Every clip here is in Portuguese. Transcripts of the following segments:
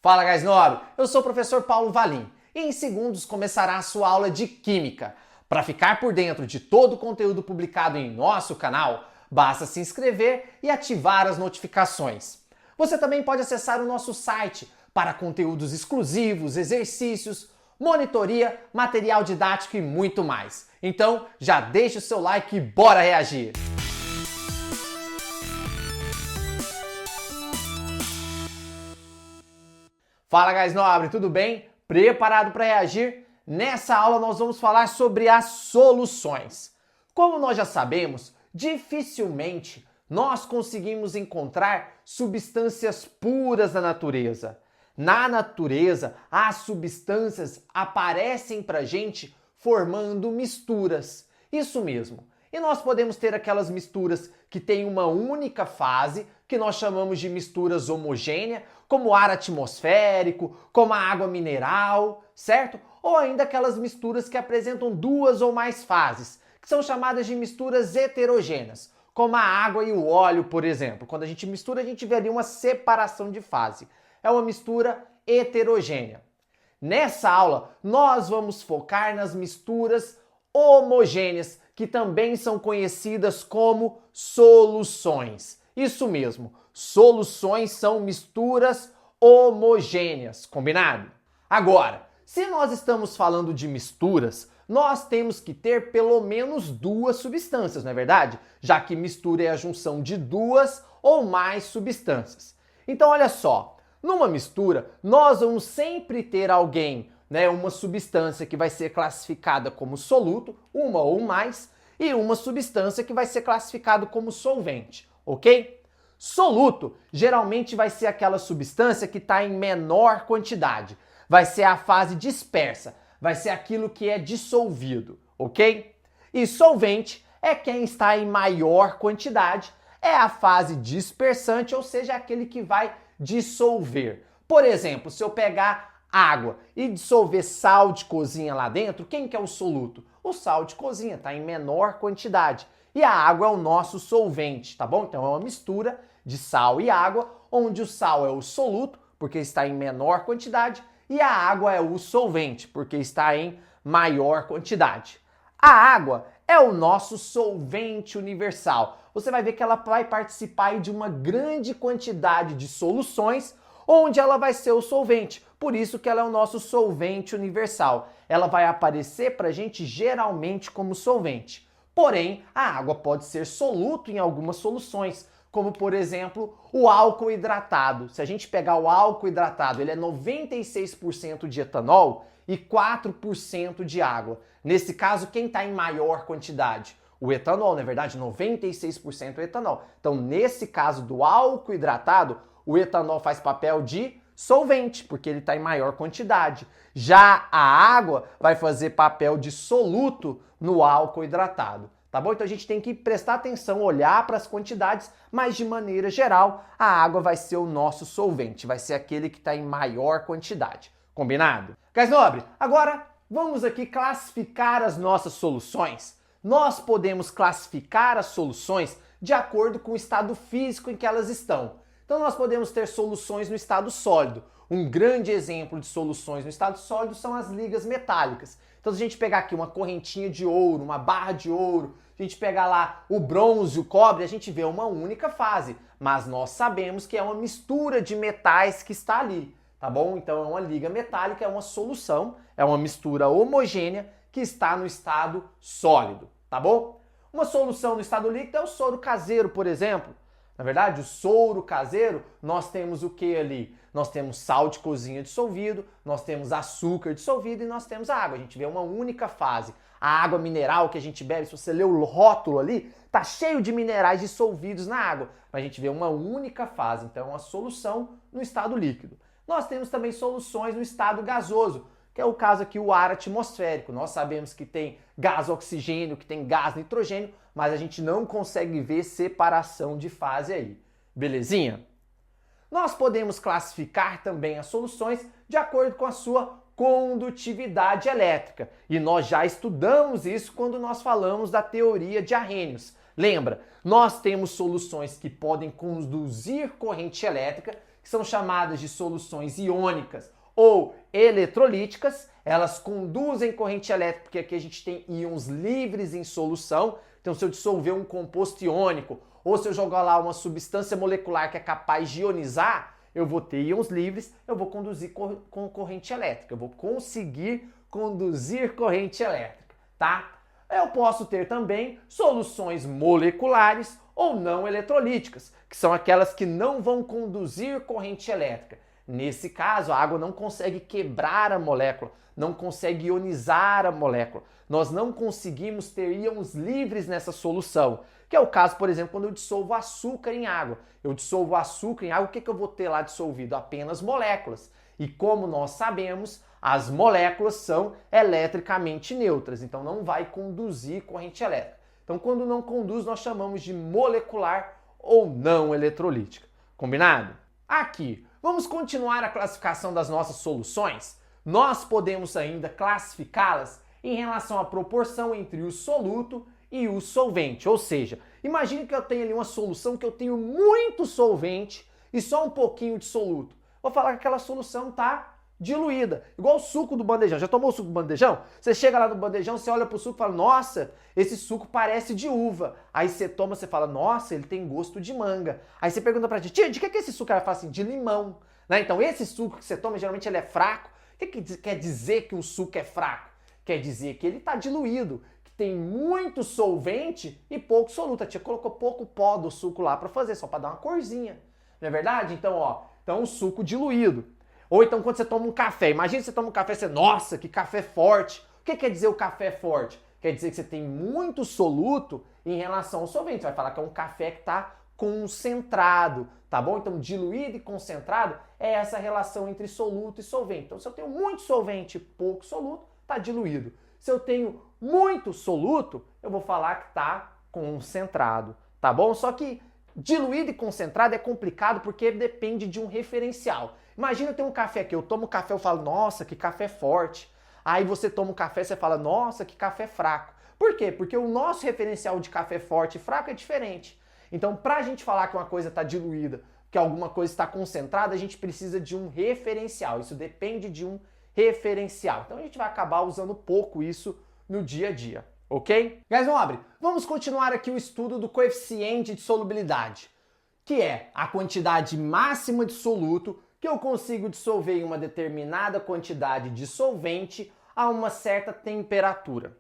Fala, gás nobre! Eu sou o professor Paulo Valim e em segundos começará a sua aula de Química. Para ficar por dentro de todo o conteúdo publicado em nosso canal, basta se inscrever e ativar as notificações. Você também pode acessar o nosso site para conteúdos exclusivos, exercícios, monitoria, material didático e muito mais. Então, já deixa o seu like e bora reagir! Fala, gás nobre, tudo bem? Preparado para reagir? Nessa aula nós vamos falar sobre as soluções. Como nós já sabemos, dificilmente nós conseguimos encontrar substâncias puras na natureza. Na natureza, as substâncias aparecem para a gente formando misturas. Isso mesmo. E nós podemos ter aquelas misturas que têm uma única fase, que nós chamamos de misturas homogêneas, como o ar atmosférico, como a água mineral, certo? Ou ainda aquelas misturas que apresentam duas ou mais fases, que são chamadas de misturas heterogêneas, como a água e o óleo, por exemplo. Quando a gente mistura, a gente vê ali uma separação de fase. É uma mistura heterogênea. Nessa aula, nós vamos focar nas misturas homogêneas, que também são conhecidas como soluções. Isso mesmo, soluções são misturas homogêneas, combinado? Agora, se nós estamos falando de misturas, nós temos que ter pelo menos duas substâncias, não é verdade? Já que mistura é a junção de duas ou mais substâncias. Então, olha só, numa mistura, nós vamos sempre ter alguém, uma substância que vai ser classificada como soluto, uma ou mais, e uma substância que vai ser classificada como solvente, ok? Soluto geralmente vai ser aquela substância que está em menor quantidade, vai ser a fase dispersa, vai ser aquilo que é dissolvido, ok? E solvente é quem está em maior quantidade, é a fase dispersante, ou seja, aquele que vai dissolver. Por exemplo, se eu pegar água e dissolver sal de cozinha lá dentro, quem que é o soluto? O sal de cozinha está em menor quantidade. E a água é o nosso solvente, tá bom? Então é uma mistura de sal e água, onde o sal é o soluto, porque está em menor quantidade, e a água é o solvente, porque está em maior quantidade. A água é o nosso solvente universal. Você vai ver que ela vai participar de uma grande quantidade de soluções, onde ela vai ser o solvente. Por isso que ela é o nosso solvente universal. Ela vai aparecer para a gente geralmente como solvente. Porém, a água pode ser soluto em algumas soluções, como por exemplo o álcool hidratado. Se a gente pegar o álcool hidratado, ele é 96% de etanol e 4% de água. Nesse caso, quem está em maior quantidade? O etanol, na verdade, 96% é etanol. Então, nesse caso do álcool hidratado, o etanol faz papel de solvente, porque ele está em maior quantidade. Já a água vai fazer papel de soluto no álcool hidratado, tá bom? Então a gente tem que prestar atenção, olhar para as quantidades, mas de maneira geral, a água vai ser o nosso solvente, vai ser aquele que está em maior quantidade. Combinado? Gás nobre, agora vamos aqui classificar as nossas soluções. Nós podemos classificar as soluções de acordo com o estado físico em que elas estão. Então nós podemos ter soluções no estado sólido. Um grande exemplo de soluções no estado sólido são as ligas metálicas. Então se a gente pegar aqui uma correntinha de ouro, uma barra de ouro, a gente pegar lá o bronze, o cobre, a gente vê uma única fase. Mas nós sabemos que é uma mistura de metais que está ali, tá bom? Então é uma liga metálica, é uma solução, é uma mistura homogênea que está no estado sólido, tá bom? Uma solução no estado líquido é o soro caseiro, por exemplo. Na verdade, o soro caseiro, nós temos o que ali? Nós temos sal de cozinha dissolvido, nós temos açúcar dissolvido e nós temos a água. A gente vê uma única fase. A água mineral que a gente bebe, se você ler o rótulo ali, tá cheio de minerais dissolvidos na água. Mas a gente vê uma única fase, então é uma solução no estado líquido. Nós temos também soluções no estado gasoso, que é o caso aqui, o ar atmosférico. Nós sabemos que tem gás oxigênio, que tem gás nitrogênio, mas a gente não consegue ver separação de fase aí. Belezinha? Nós podemos classificar também as soluções de acordo com a sua condutividade elétrica. E nós já estudamos isso quando nós falamos da teoria de Arrhenius. Lembra? Nós temos soluções que podem conduzir corrente elétrica, que são chamadas de soluções iônicas ou eletrolíticas, elas conduzem corrente elétrica, porque aqui a gente tem íons livres em solução. Então, se eu dissolver um composto iônico ou se eu jogar lá uma substância molecular que é capaz de ionizar, eu vou ter íons livres, eu vou conduzir com corrente elétrica, eu vou conseguir conduzir corrente elétrica, tá? Eu posso ter também soluções moleculares ou não eletrolíticas, que são aquelas que não vão conduzir corrente elétrica. Nesse caso, a água não consegue quebrar a molécula, não consegue ionizar a molécula. Nós não conseguimos ter íons livres nessa solução, que é o caso, por exemplo, quando eu dissolvo açúcar em água. Eu dissolvo açúcar em água, o que eu vou ter lá dissolvido? Apenas moléculas. E como nós sabemos, as moléculas são eletricamente neutras, então não vai conduzir corrente elétrica. Então, quando não conduz, nós chamamos de molecular ou não eletrolítica. Combinado? Aqui, vamos continuar a classificação das nossas soluções? Nós podemos ainda classificá-las em relação à proporção entre o soluto e o solvente. Ou seja, imagine que eu tenho ali uma solução que eu tenho muito solvente e só um pouquinho de soluto. Vou falar que aquela solução está diluída, igual o suco do bandejão. Já tomou o suco do bandejão? Você chega lá no bandejão, você olha pro suco e fala, nossa, esse suco parece de uva. Aí você toma, você fala, nossa, ele tem gosto de manga. Aí você pergunta pra tia, de que é esse suco? Ela fala assim, de limão. Né? Então esse suco que você toma, geralmente ele é fraco. O que quer dizer que um suco é fraco? Quer dizer que ele está diluído, que tem muito solvente e pouco soluto. A tia colocou pouco pó do suco lá para fazer, só para dar uma corzinha. Não é verdade? Então, então um suco diluído. Ou então quando você toma um café, imagina você toma um café e você, nossa, que café forte. O que quer dizer o café forte? Quer dizer que você tem muito soluto em relação ao solvente. Você vai falar que é um café que está concentrado, tá bom? Então diluído e concentrado é essa relação entre soluto e solvente. Então se eu tenho muito solvente e pouco soluto, está diluído. Se eu tenho muito soluto, eu vou falar que está concentrado, tá bom? Só que diluído e concentrado é complicado porque depende de um referencial. Imagina eu ter um café aqui, eu tomo café, eu falo, nossa, que café forte. Aí você toma um café, você fala, nossa, que café fraco. Por quê? Porque o nosso referencial de café forte e fraco é diferente. Então, para a gente falar que uma coisa está diluída, que alguma coisa está concentrada, a gente precisa de um referencial. Isso depende de um referencial. Então, a gente vai acabar usando pouco isso no dia a dia, ok? Guys, vamos continuar aqui o estudo do coeficiente de solubilidade, que é a quantidade máxima de soluto que eu consigo dissolver em uma determinada quantidade de solvente a uma certa temperatura.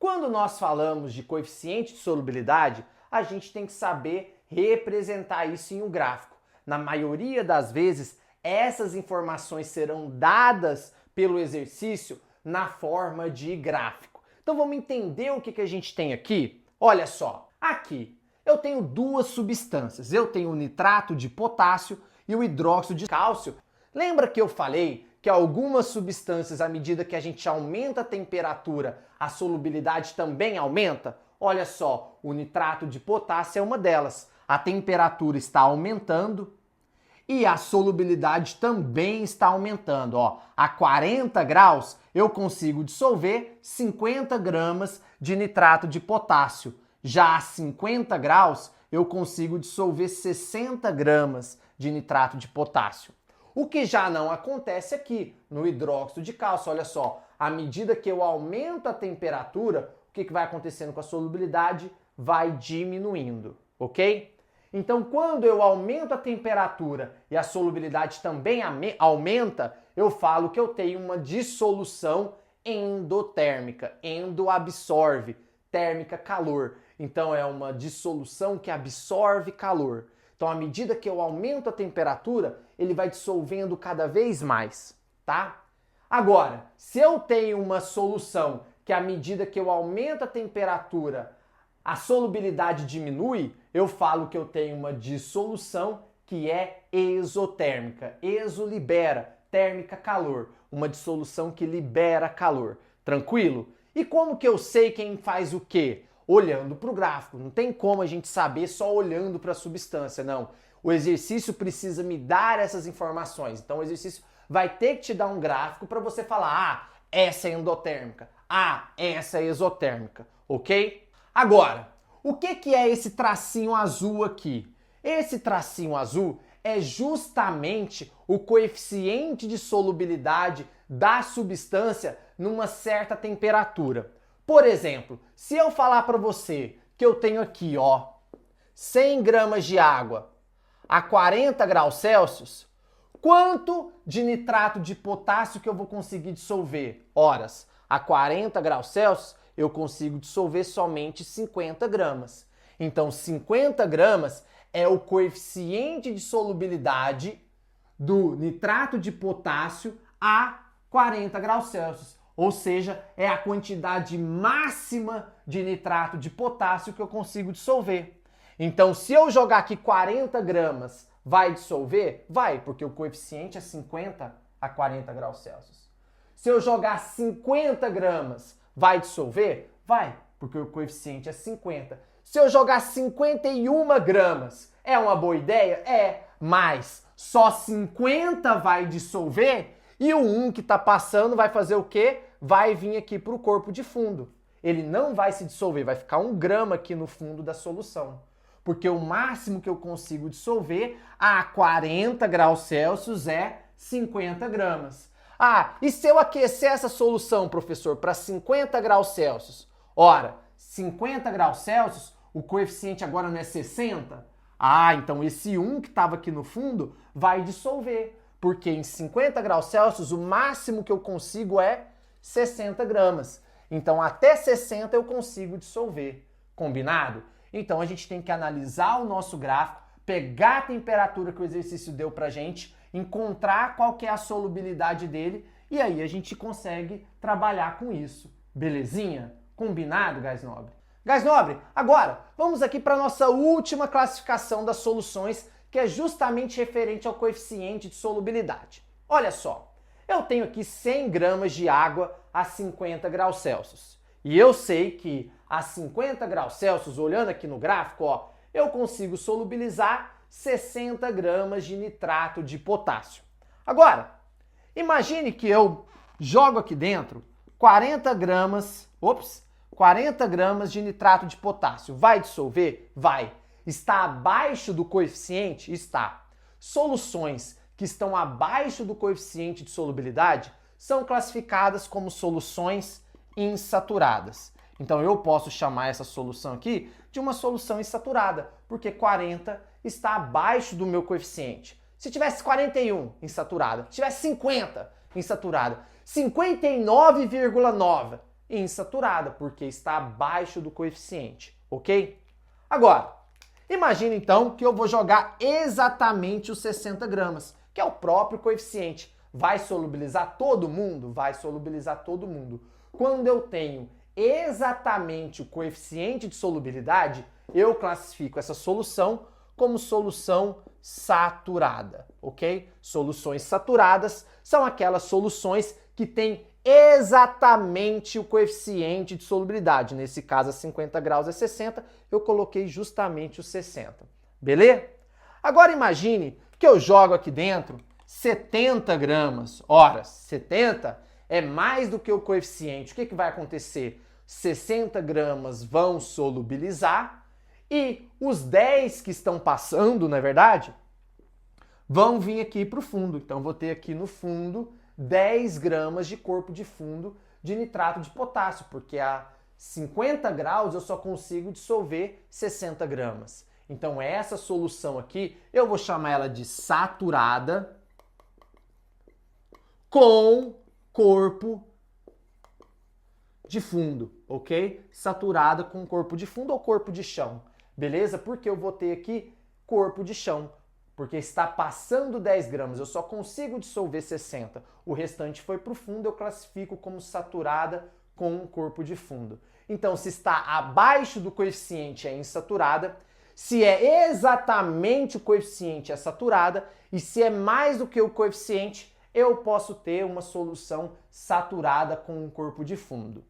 Quando nós falamos de coeficiente de solubilidade, a gente tem que saber representar isso em um gráfico. Na maioria das vezes, essas informações serão dadas pelo exercício na forma de gráfico. Então vamos entender o que a gente tem aqui? Olha só, aqui eu tenho duas substâncias. Eu tenho o nitrato de potássio e o hidróxido de cálcio. Lembra que eu falei que algumas substâncias, à medida que a gente aumenta a temperatura, a solubilidade também aumenta? Olha só, o nitrato de potássio é uma delas. A temperatura está aumentando e a solubilidade também está aumentando. A 40 graus eu consigo dissolver 50 gramas de nitrato de potássio. Já a 50 graus eu consigo dissolver 60 gramas de nitrato de potássio. O que já não acontece aqui no hidróxido de cálcio. Olha só, à medida que eu aumento a temperatura, o que vai acontecendo com a solubilidade? Vai diminuindo, ok? Então, quando eu aumento a temperatura e a solubilidade também aumenta, eu falo que eu tenho uma dissolução endotérmica. Endo absorve, térmica calor. Então, é uma dissolução que absorve calor. Então, à medida que eu aumento a temperatura, ele vai dissolvendo cada vez mais, tá? Agora, se eu tenho uma solução que à medida que eu aumento a temperatura, a solubilidade diminui, eu falo que eu tenho uma dissolução que é exotérmica. Exo libera, térmica calor. Uma dissolução que libera calor. Tranquilo? E como que eu sei quem faz o quê? Olhando para o gráfico. Não tem como a gente saber só olhando para a substância, não. O exercício precisa me dar essas informações. Então o exercício vai ter que te dar um gráfico para você falar, essa é endotérmica, essa é exotérmica, ok? Agora, o que é esse tracinho azul aqui? Esse tracinho azul é justamente o coeficiente de solubilidade da substância numa certa temperatura. Por exemplo, se eu falar para você que eu tenho aqui, ó, 100 gramas de água a 40 graus Celsius, quanto de nitrato de potássio que eu vou conseguir dissolver? Horas, a 40 graus Celsius eu consigo dissolver somente 50 gramas. Então, 50 gramas é o coeficiente de solubilidade do nitrato de potássio a 40 graus Celsius. Ou seja, é a quantidade máxima de nitrato de potássio que eu consigo dissolver. Então, se eu jogar aqui 40 gramas, vai dissolver? Vai, porque o coeficiente é 50 a 40 graus Celsius. Se eu jogar 50 gramas, vai dissolver? Vai, porque o coeficiente é 50. Se eu jogar 51 gramas, é uma boa ideia? É, mas só 50 vai dissolver e o 1 que está passando vai fazer o quê? Vai vir aqui para o corpo de fundo. Ele não vai se dissolver, vai ficar 1 grama aqui no fundo da solução. Porque o máximo que eu consigo dissolver a 40 graus Celsius é 50 gramas. Ah, e se eu aquecer essa solução, professor, para 50 graus Celsius? Ora, 50 graus Celsius, o coeficiente agora não é 60? Ah, então esse 1 que estava aqui no fundo vai dissolver. Porque em 50 graus Celsius, o máximo que eu consigo é 60 gramas. Então, até 60 eu consigo dissolver. Combinado? Então, a gente tem que analisar o nosso gráfico, pegar a temperatura que o exercício deu pra gente, encontrar qual que é a solubilidade dele e aí a gente consegue trabalhar com isso. Belezinha? Combinado, Gás Nobre? Gás Nobre, agora vamos aqui para a nossa última classificação das soluções, que é justamente referente ao coeficiente de solubilidade. Olha só, eu tenho aqui 100 gramas de água a 50 graus Celsius. E eu sei que a 50 graus Celsius, olhando aqui no gráfico, ó, eu consigo solubilizar 60 gramas de nitrato de potássio. Agora, imagine que eu jogo aqui dentro 40 gramas de nitrato de potássio. Vai dissolver? Vai. Está abaixo do coeficiente? Está. Soluções que estão abaixo do coeficiente de solubilidade são classificadas como soluções insaturadas. Então eu posso chamar essa solução aqui de uma solução insaturada, porque 40 está abaixo do meu coeficiente. Se tivesse 41, insaturada. Se tivesse 50, insaturada. 59,9, insaturada, porque está abaixo do coeficiente, ok? Agora, imagine então que eu vou jogar exatamente os 60 gramas, que é o próprio coeficiente. Vai solubilizar todo mundo? Vai solubilizar todo mundo. Quando eu tenho exatamente o coeficiente de solubilidade, eu classifico essa solução como solução saturada, ok? Soluções saturadas são aquelas soluções que têm exatamente o coeficiente de solubilidade. Nesse caso, a 50 graus é 60, eu coloquei justamente os 60. Beleza? Agora imagine que eu jogo aqui dentro 70 gramas. Ora, 70 é mais do que o coeficiente. O que vai acontecer? 60 gramas vão solubilizar e os 10 que estão passando, na verdade, vão vir aqui para o fundo. Então, vou ter aqui no fundo 10 gramas de corpo de fundo de nitrato de potássio, porque a 50 graus eu só consigo dissolver 60 gramas. Então, essa solução aqui, eu vou chamar ela de saturada com corpo de fundo, ok? Saturada com corpo de fundo ou corpo de chão, beleza? Porque eu vou ter aqui corpo de chão, porque está passando 10 gramas, eu só consigo dissolver 60. O restante foi para o fundo, eu classifico como saturada com corpo de fundo. Então, se está abaixo do coeficiente, é insaturada. Se é exatamente o coeficiente, é saturada. E se é mais do que o coeficiente, eu posso ter uma solução saturada com um corpo de fundo.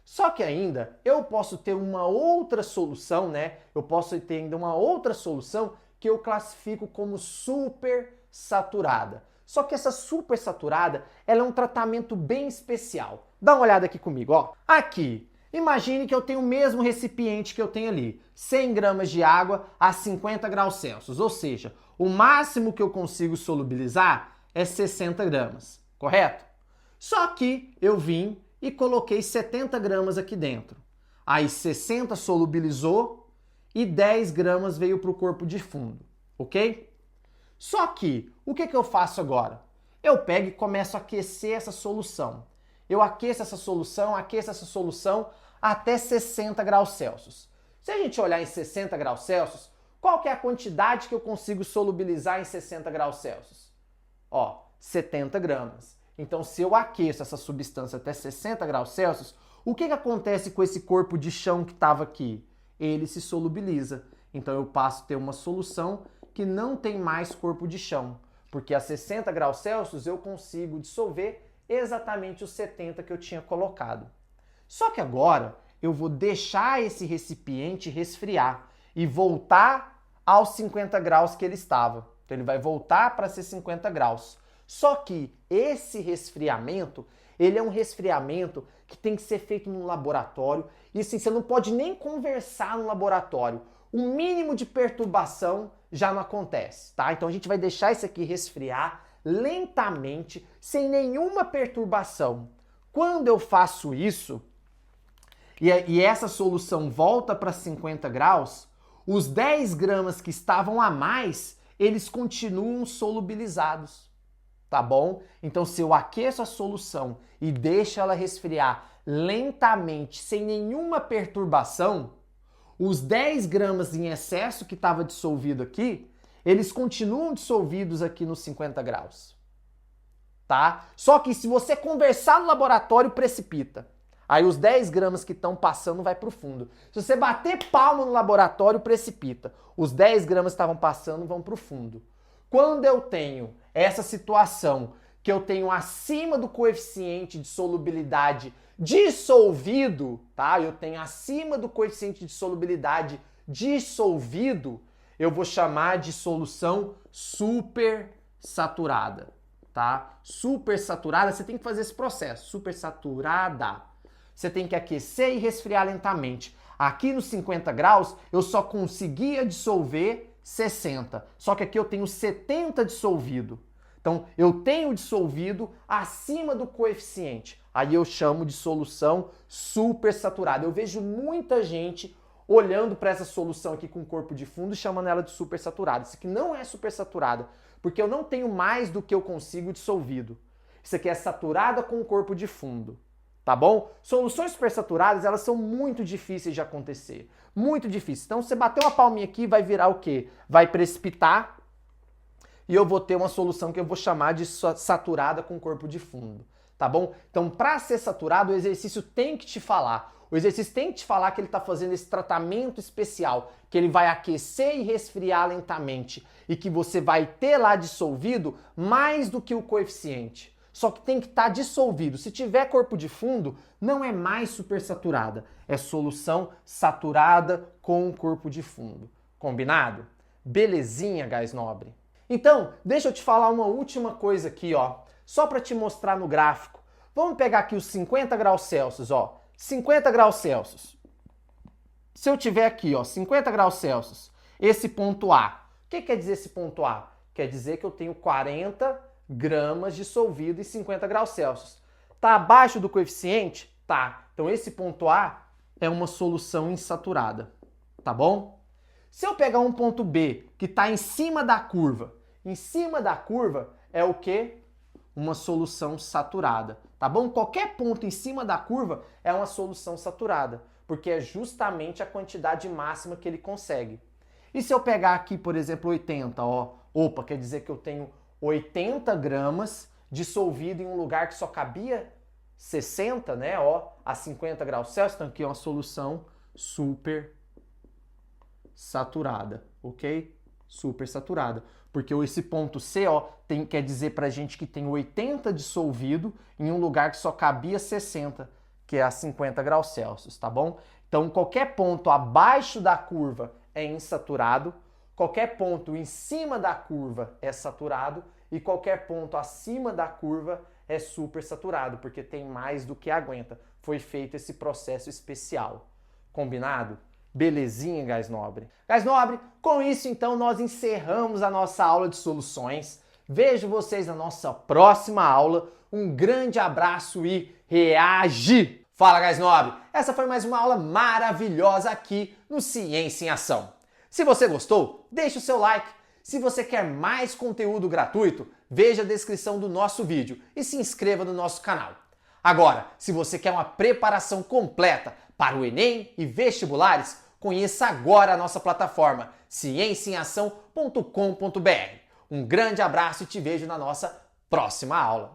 Só que ainda eu posso ter uma outra solução, né? Eu posso ter ainda uma outra solução que eu classifico como supersaturada. Só que essa supersaturada, ela é um tratamento bem especial. Dá uma olhada aqui comigo, ó. Aqui, imagine que eu tenho o mesmo recipiente que eu tenho ali, 100 gramas de água a 50 graus Celsius, ou seja, O máximo que eu consigo solubilizar é 60 gramas, correto? Só que eu vim e coloquei 70 gramas aqui dentro. Aí 60 solubilizou e 10 gramas veio para o corpo de fundo, ok? Só que, o que eu faço agora? Eu pego e começo a aquecer essa solução. Eu aqueço essa solução até 60 graus Celsius. Se a gente olhar em 60 graus Celsius, qual que é a quantidade que eu consigo solubilizar em 60 graus Celsius? Ó, 70 gramas. Então, se eu aqueço essa substância até 60 graus Celsius, o que acontece com esse corpo de chão que estava aqui? Ele se solubiliza. Então, eu passo a ter uma solução que não tem mais corpo de chão, porque a 60 graus Celsius eu consigo dissolver exatamente os 70 que eu tinha colocado. Só que agora eu vou deixar esse recipiente resfriar e voltar aos 50 graus que ele estava. Então ele vai voltar para ser 50 graus. Só que esse resfriamento, ele é um resfriamento que tem que ser feito no laboratório e assim, você não pode nem conversar no laboratório. O mínimo de perturbação já não acontece, tá? Então a gente vai deixar isso aqui resfriar lentamente, sem nenhuma perturbação. Quando eu faço isso, e essa solução volta para 50 graus, os 10 gramas que estavam a mais, eles continuam solubilizados, tá bom? Então se eu aqueço a solução e deixo ela resfriar lentamente, sem nenhuma perturbação, os 10 gramas em excesso que estava dissolvido aqui, eles continuam dissolvidos aqui nos 50 graus, tá? Só que se você conversar no laboratório, precipita. Aí os 10 gramas que estão passando vai para o fundo. Se você bater palma no laboratório, precipita. Os 10 gramas que estavam passando vão para o fundo. Quando eu tenho essa situação que eu tenho acima do coeficiente de solubilidade dissolvido, tá? Eu tenho acima do coeficiente de solubilidade dissolvido, eu vou chamar de solução supersaturada, tá? Supersaturada, você tem que fazer esse processo, supersaturada. Você tem que aquecer e resfriar lentamente. Aqui nos 50 graus, eu só conseguia dissolver 60, só que aqui eu tenho 70 dissolvido. Então, eu tenho dissolvido acima do coeficiente. Aí eu chamo de solução supersaturada. Eu vejo muita gente olhando para essa solução aqui com corpo de fundo e chamando ela de supersaturada. Isso aqui não é supersaturada, porque eu não tenho mais do que eu consigo dissolvido. Isso aqui é saturada com corpo de fundo, tá bom? Soluções supersaturadas, elas são muito difíceis de acontecer. Muito difíceis. Então, você bater uma palminha aqui, vai virar o quê? Vai precipitar e eu vou ter uma solução que eu vou chamar de saturada com corpo de fundo, tá bom? Então, para ser saturado, o exercício tem que te falar. O exercício tem que te falar que ele está fazendo esse tratamento especial, que ele vai aquecer e resfriar lentamente e que você vai ter lá dissolvido mais do que o coeficiente. Só que tem que estar dissolvido. Se tiver corpo de fundo, não é mais supersaturada. É solução saturada com corpo de fundo. Combinado? Belezinha, gás nobre? Então, deixa eu te falar uma última coisa aqui, ó. Só para te mostrar no gráfico. Vamos pegar aqui os 50 graus Celsius, ó. 50 graus Celsius. Se eu tiver aqui, ó, 50 graus Celsius, esse ponto A. O que quer dizer esse ponto A? Quer dizer que eu tenho 40 gramas dissolvido em 50 graus Celsius. Tá abaixo do coeficiente? Tá. Então esse ponto A é uma solução insaturada, tá bom? Se eu pegar um ponto B que está em cima da curva é o quê? Uma solução saturada, tá bom? Qualquer ponto em cima da curva é uma solução saturada, porque é justamente a quantidade máxima que ele consegue. E se eu pegar aqui, por exemplo, 80, ó, opa, quer dizer que eu tenho 80 gramas dissolvido em um lugar que só cabia 60, né, ó, a 50 graus Celsius, então aqui é uma solução super saturada, ok? Super saturada. Porque esse ponto C, ó, quer dizer pra gente que tem 80 dissolvido em um lugar que só cabia 60, que é a 50 graus Celsius, tá bom? Então, qualquer ponto abaixo da curva é insaturado, qualquer ponto em cima da curva é saturado e qualquer ponto acima da curva é supersaturado, porque tem mais do que aguenta. Foi feito esse processo especial. Combinado? Belezinha, Gás Nobre? Gás Nobre, com isso então nós encerramos a nossa aula de soluções. Vejo vocês na nossa próxima aula. Um grande abraço e reage! Fala, Gás Nobre! Essa foi mais uma aula maravilhosa aqui no Ciência em Ação. Se você gostou, deixe o seu like. Se você quer mais conteúdo gratuito, veja a descrição do nosso vídeo e se inscreva no nosso canal. Agora, se você quer uma preparação completa para o Enem e vestibulares, conheça agora a nossa plataforma cienciaação.com.br. Um grande abraço e te vejo na nossa próxima aula.